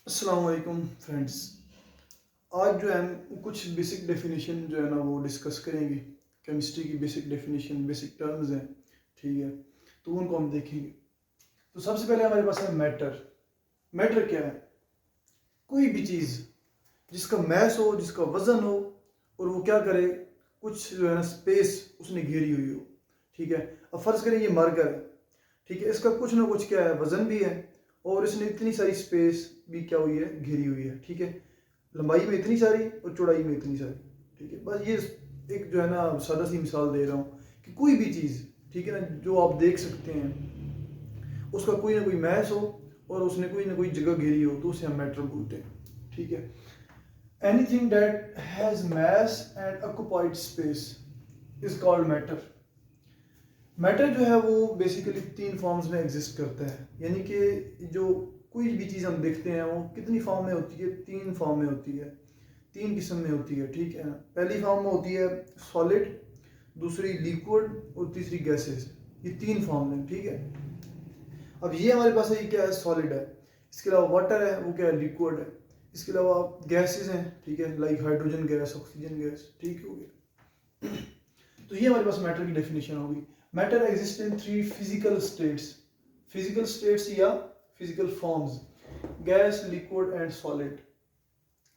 अस्सलाम वालेकुम फ्रेंड्स। आज जो है हम कुछ बेसिक डेफिनेशन जो है ना वो डिस्कस करेंगे। केमिस्ट्री की बेसिक डेफिनेशन, बेसिक टर्म्स हैं, ठीक है, तो उनको हम देखेंगे। तो सबसे पहले हमारे पास है मैटर। मैटर क्या है? कोई भी चीज़ जिसका मैस हो, जिसका वजन हो, और वो क्या करे, कुछ जो है ना स्पेस उसने घेरी हुई हो, ठीक है। अब फर्ज करें ये मार्कर है, ठीक है, इसका कुछ ना कुछ क्या है, वजन भी है, और इसने इतनी सारी स्पेस भी क्या हुई है, घेरी हुई है, ठीक है। लंबाई में इतनी सारी और चौड़ाई में इतनी सारी, ठीक है। बस ये एक जो है ना सादा सी मिसाल दे रहा हूँ कि कोई भी चीज़, ठीक है ना, जो आप देख सकते हैं उसका कोई ना कोई मैस हो और उसने कोई ना कोई जगह घेरी हो, तो उसे हम मैटर बोलते हैं, ठीक है। Anything that has mass and occupied space is called matter. Matter जो है वो बेसिकली तीन फॉर्म्स में एग्जिस्ट करता है, यानी कि जो कोई भी चीज़ हम देखते हैं वो कितनी फॉर्म में होती है, तीन फॉर्म में होती है, तीन किस्म में होती है, ठीक है ना। पहली फॉर्म में होती है सॉलिड, दूसरी लिक्विड और तीसरी गैसेस। ये तीन फॉर्म में, ठीक है। अब ये हमारे पास है, ये क्या है, सॉलिड है। इसके अलावा वाटर है, वो क्या है, लिक्विड है। इसके अलावा गैसेस हैं, ठीक है, like hydrogen gas, oxygen gas, ठीक हो गया। तो ये हमारे पास मैटर की डेफिनेशन होगी। Matter exist in three physical states, physical states या physical forms, gas, liquid and solid.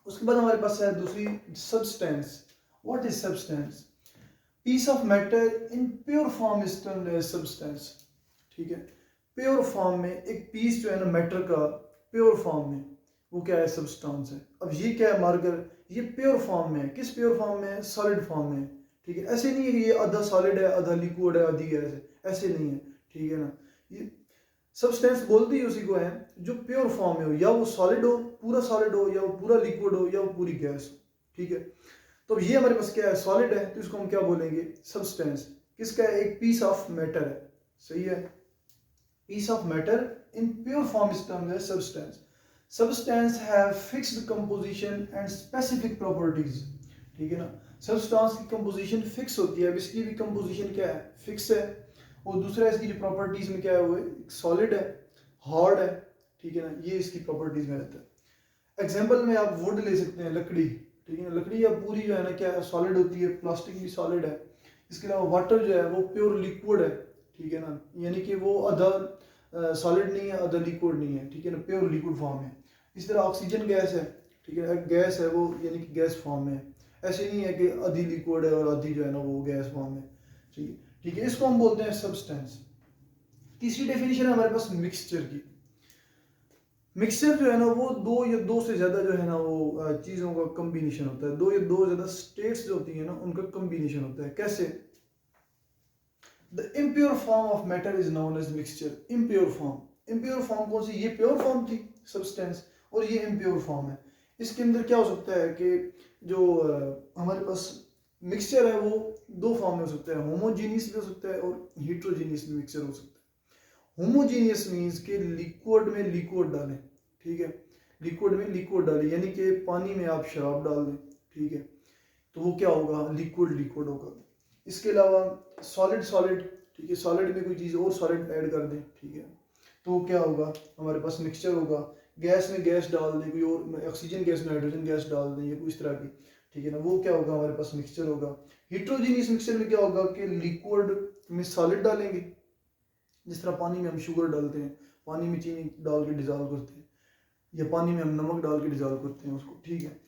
उसके बाद हमारे पास है दूसरी, substance. What is substance? Piece of matter in pure form is termed as substance, ठीक है। प्योर फॉर्म में एक पीस जो है ना मैटर का, प्योर फॉर्म में, वो क्या है, सब्सटेंस है। अब ये क्या है, मार्कर, ये प्योर फॉर्म में है। किस प्योर फॉर्म में है? सॉलिड फॉर्म में है, ठीक है। ऐसे नहीं है कि ये आधा सॉलिड है, आधा लिक्विड है, आधी गैस है, ऐसे नहीं है, ठीक है ना। ये सब्सटेंस बोलते ही उसी को है जो प्योर फॉर्म में हो, या वो सॉलिड हो, पूरा सॉलिड हो, या वो पूरा लिक्विड हो, या वो पूरी गैस हो, ठीक है। तो ये हमारे पास क्या है, सॉलिड है, तो इसको हम क्या बोलेंगे, सब्सटेंस। किसका है? एक पीस ऑफ मैटर है, सही है। Piece of matter in pure form is termed as substance. Substance have fixed composition and specific properties, ठीक है ना। सब्सटेंस की कंपोजिशन फिक्स होती है, अब इसकी भी कंपोजिशन क्या है, फिक्स है। और दूसरा, इसकी जो प्रॉपर्टीज में क्या है, वो सॉलिड है, हार्ड है, ठीक है ना, ये इसकी प्रॉपर्टीज में रहता है। एग्जाम्पल में आप वुड ले सकते हैं, लकड़ी, ठीक है ना। लकड़ी या पूरी जो है ना क्या है, सॉलिड होती है, प्लास्टिक भी सॉलिड है। इसके अलावा वाटर जो है वो प्योर लिक्विड है, ठीक है ना, यानी कि वो आधा सॉलिड नहीं है, आधा लिक्विड नहीं है, ठीक है ना, प्योर लिक्विड फॉर्म है। इस तरह ऑक्सीजन गैस है, ठीक है, गैस है वो, यानी कि गैस फॉर्म में है। ऐसे नहीं है कि आधी लिक्विड है और आधी जो है ना वो गैस फॉर्म है, ठीक है, ठीक है। इसको हम बोलते हैं सब्सटेंस। तीसरी डेफिनेशन है हमारे पास मिक्सचर की। मिक्सचर जो है ना वो दो या दो से ज़्यादा जो है ना वो चीज़ों का कम्बिनेशन होता है, दो या दो ज़्यादा स्टेट्स जो होती है ना उनका कम्बिनेशन होता है। कैसे? The impure form of matter is known as mixture. Impure form, impure form कौन सी? ये प्योर फॉर्म थी सब्सटेंस, और ये इम्प्योर फॉर्म है। इसके अंदर क्या हो सकता है कि जो हमारे पास मिक्सचर है वो दो फॉर्म में हो सकता है, होमोजीनियस भी हो सकता है और हिट्रोजीनियस भी मिक्सचर हो सकता है। होमोजीनियस मीन्स के लिक्विड में लिक्विड डालें, ठीक है, लिक्विड में लिक्विड डालें, यानी कि पानी में आप शराब डाल दें, ठीक है, तो वो क्या होगा, लिक्विड लिक्विड होगा। इसके अलावा सॉलिड सॉलिड, ठीक है, सॉलिड में कोई चीज़ और सॉलिड ऐड कर दें, ठीक है, तो वो क्या होगा, हमारे पास मिक्सचर होगा। गैस में गैस डाल दें, कोई और ऑक्सीजन गैस में हाइड्रोजन गैस डाल दें, या कोई इस तरह की, ठीक है ना, वो क्या होगा, हमारे पास मिक्सचर होगा। हिट्रोजीनियस मिक्सचर में क्या होगा कि लिक्विड में सॉलिड डालेंगे, जिस तरह पानी में हम शुगर डालते हैं, पानी में चीनी डाल के डिजॉल्व करते हैं, या पानी में हम नमक डाल के डिजॉल्व करते हैं उसको, ठीक है।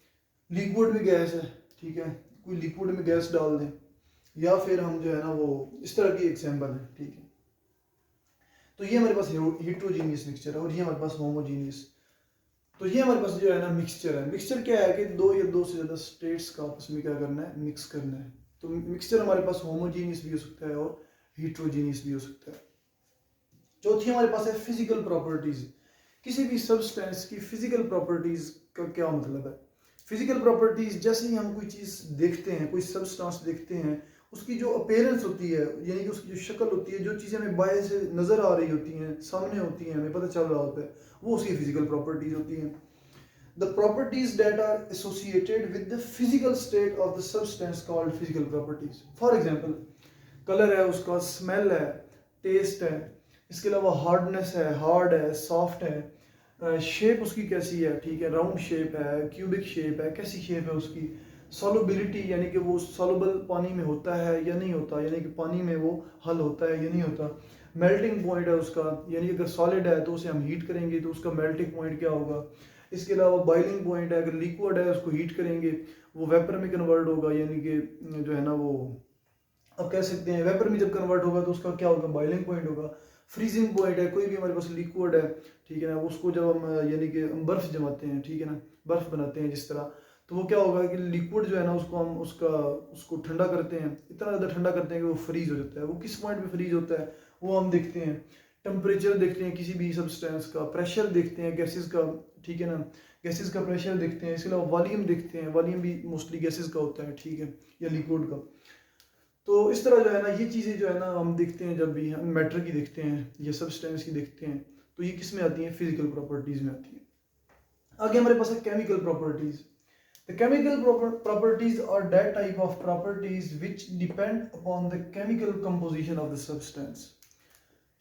लिक्विड में गैस है, ठीक है, कोई लिक्विड में गैस डाल दें, या फिर हम जो है ना वो इस तरह की एग्जाम्पल है, ठीक है। तो ये हमारे पास हिट्रोजीनियस मिक्सचर है, और ये हमारे पास होमोजीनियस। तो ये हमारे पास जो है ना मिक्सचर है। मिक्सचर क्या है कि दो या दो से ज़्यादा स्टेट्स का आपस में क्या करना है, मिक्स करना है। तो मिक्सचर हमारे पास होमोजीनियस भी हो सकता है और हिट्रोजीनियस भी हो सकता है। चौथी हमारे पास है फिजिकल प्रॉपर्टीज। किसी भी सब्सटेंस की फिजिकल प्रॉपर्टीज का क्या मतलब है? फिजिकल प्रॉपर्टीज, जैसे ही हम कोई चीज़ देखते हैं, कोई सब्सटेंस देखते हैं, उसकी जो अपीयरेंस होती है, यानी कि उसकी जो शक्ल होती है, जो चीज़ें हमें बाहर से नज़र आ रही होती हैं, सामने होती हैं, हमें पता चल रहा होता है, वो उसकी फिजिकल प्रॉपर्टीज होती हैं। The properties that are associated with the physical state of the substance called physical properties. For example, colour है उसका, स्मेल है, टेस्ट है, इसके अलावा हार्डनेस है, हार्ड है, सॉफ्ट है, शेप उसकी कैसी है, ठीक है, राउंड शेप है, क्यूबिक शेप है, कैसी शेप है उसकी, सॉल्युबिलिटी यानी कि वो सॉल्युबल पानी में होता है या नहीं होता, यानी कि पानी में वो हल होता है या नहीं होता। मेल्टिंग पॉइंट है उसका, यानी अगर सॉलिड है तो उसे हम हीट करेंगे तो उसका मेल्टिंग पॉइंट क्या होगा। इसके अलावा बॉइलिंग पॉइंट है, अगर लिक्विड है उसको हीट करेंगे वो वेपर में कन्वर्ट होगा, यानी कि जो है ना वो अब कह सकते हैं वेपर में जब कन्वर्ट होगा तो उसका क्या होगा, बॉइलिंग पॉइंट होगा। फ्रीजिंग पॉइंट है, कोई भी हमारे पास लिक्विड है, ठीक है ना, उसको जब हम यानी कि हम बर्फ जमाते हैं, ठीक है ना, बर्फ बनाते हैं जिस तरह, तो वो क्या होगा कि लिक्विड जो है ना उसको हम उसको ठंडा करते हैं, इतना ज़्यादा ठंडा करते हैं कि वो फ्रीज हो जाता है। वो किस पॉइंट पे फ्रीज होता है वो हम देखते हैं। टेम्परेचर देखते हैं किसी भी सब्सटेंस का, प्रेशर देखते हैं गैसेस का, ठीक है ना, गैसेस का प्रेशर देखते हैं। इसके अलावा वॉल्यूम देखते हैं, वॉल्यूम भी मोस्टली गैसेस का होता है, ठीक है, या लिक्विड का। तो इस तरह जो है ना ये चीज़ें जो है ना हम देखते हैं जब भी हम मैटर की देखते हैं या सब्सटेंस की देखते हैं, तो ये किस में आती हैं, फिजिकल प्रॉपर्टीज में आती है। आगे हमारे पास है chemical properties. The chemical properties are that type of properties which depend upon the chemical composition of the substance,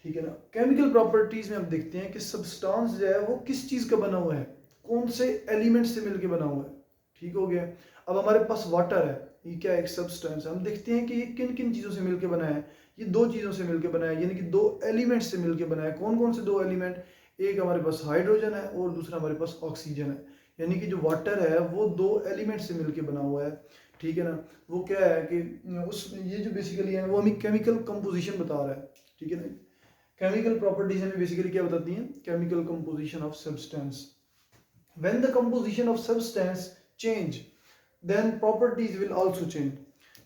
ठीक है ना। केमिकल प्रॉपर्टीज में हम देखते हैं कि सब्सटेंस जो है वो किस चीज़ का बना हुआ है, कौन से एलिमेंट से मिलकर बना हुआ है, ठीक हो गया। अब हमारे पास वाटर है, ये क्या एक सब्सटेंस है, हम देखते हैं कि ये किन किन चीज़ों से मिलकर बना है। ये दो चीज़ों से मिलकर बना है, यानी कि दो एलिमेंट से मिलकर बना है। कौन कौन से दो एलिमेंट, एक हमारे पास हाइड्रोजन है और दूसरा हमारे पास ऑक्सीजन है। यानी कि जो वाटर है वो दो एलिमेंट से मिलकर बना हुआ है, ठीक है ना। वो क्या है कि उस ये जो बेसिकली है वो हमें केमिकल कंपोजिशन बता रहा है, ठीक है ना। केमिकल प्रॉपर्टीज हमें बेसिकली क्या बताती हैं, chemical composition of substance. When the composition of substance change then properties will also change.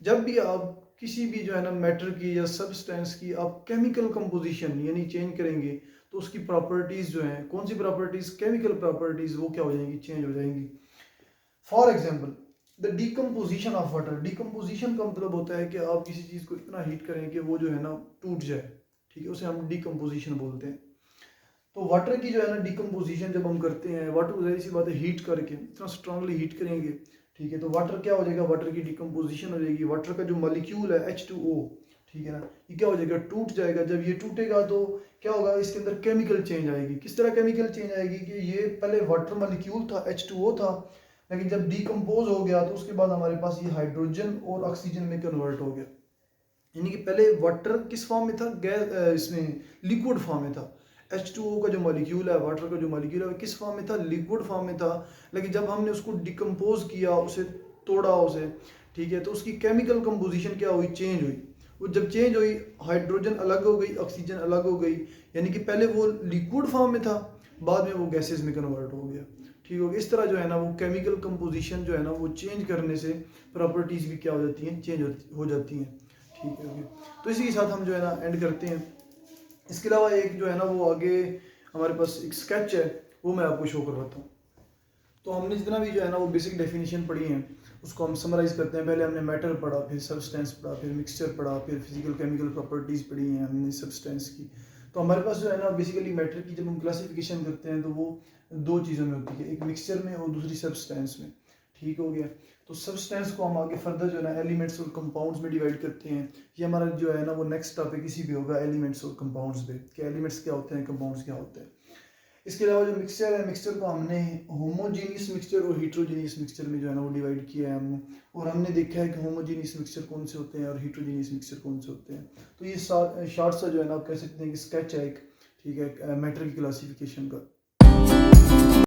जब भी आप किसी भी जो है ना मैटर की या सब्सटेंस की आप केमिकल कंपोजिशन यानी चेंज करेंगे तो उसकी प्रॉपर्टीज जो हैं, कौन सी प्रॉपर्टीज, केमिकल प्रॉपर्टीज, वो क्या हो जाएंगी, चेंज हो जाएंगी। For example the decomposition of water. Decomposition का मतलब होता है कि आप किसी चीज़ को इतना हीट करें कि वो जो है ना टूट जाए, ठीक है, उसे हम डिकम्पोजिशन बोलते हैं। तो वाटर की जो है ना डिकम्पोजिशन जब हम करते हैं, वाटर को सी बात है हीट करके इतना स्ट्रांगली हीट करेंगे, ठीक है, तो वाटर क्या हो जाएगा, वाटर की डिकम्पोजिशन हो जाएगी। वाटर का जो मॉलिक्यूल है H2O, ठीक है ना, ये क्या हो जाएगा, टूट जाएगा। जब ये टूटेगा तो क्या होगा, इसके अंदर केमिकल चेंज आएगी। किस तरह केमिकल चेंज आएगी कि ये पहले वाटर मॉलिक्यूल था, H2O था, लेकिन जब डिकम्पोज हो गया तो उसके बाद हमारे पास ये हाइड्रोजन और ऑक्सीजन में कन्वर्ट हो गया। यानी कि पहले वाटर किस फॉर्म में था, गैस इसमें लिक्विड फॉर्म में था। H2O का जो मॉलिक्यूल है, वाटर का जो मॉलिक्यूल है, वो किस फॉर्म में था, लिक्विड फॉर्म में था। लेकिन जब हमने उसको डिकम्पोज किया, उसे तोड़ा उसे, ठीक है, तो उसकी केमिकल कंपोजिशन क्या हुई, चेंज हुई। वो जब चेंज हुई, हाइड्रोजन अलग हो गई, ऑक्सीजन अलग हो गई। यानी कि पहले वो लिक्विड फॉर्म में था, बाद में वो गैसेज में कन्वर्ट हो गया, ठीक हो गया। इस तरह जो है ना वो केमिकल कंपोजिशन जो है ना वो चेंज करने से प्रॉपर्टीज भी क्या हो जाती हैं, चेंज हो जाती हैं, ठीक है। तो इसी के साथ हम जो है ना एंड करते हैं। इसके अलावा एक जो है ना वो आगे हमारे पास एक स्केच है, वो मैं आपको शो करवाता हूँ। तो हमने जितना भी जो है ना वो बेसिक डेफिनेशन पढ़ी है उसको हम समराइज करते हैं। पहले हमने मैटर पढ़ा, फिर सब्सटेंस पढ़ा, फिर मिक्सचर पढ़ा, फिर फिजिकल केमिकल प्रॉपर्टीज़ पढ़ी हैं हमने सब्सटेंस की। तो हमारे पास जो है ना बेसिकली मैटर की जब हम क्लासिफिकेशन करते हैं तो वो दो चीज़ों में होती है, एक मिक्सचर में और दूसरी सब्सटेंस में, ठीक हो गया। तो सब्सटेंस को हम आगे फर्दर जो है ना एलिमेंट्स और कंपाउंड्स में डिवाइड करते हैं। ये हमारा जो है ना वो नेक्स्ट टॉपिक इसी पे होगा, एलिमेंट्स और कंपाउंड्स पे, कि एलिमेंट्स क्या होते हैं, कंपाउंड्स क्या होते हैं। इसके अलावा जो मिक्सचर है, मिक्सचर को हमने होमोजीनियस मिक्सचर और हीट्रोजीनियस मिक्सचर में जो है ना वो डिवाइड किया है हमने। और हमने देखा है कि होमोजीनियस मिक्सचर कौन से होते हैं और हीट्रोजीनियस मिक्सचर कौन से होते हैं। तो ये शॉर्ट सा जो है ना आप कह सकते हैं कि स्केच है एक, ठीक है, मैटर की क्लासिफिकेशन का।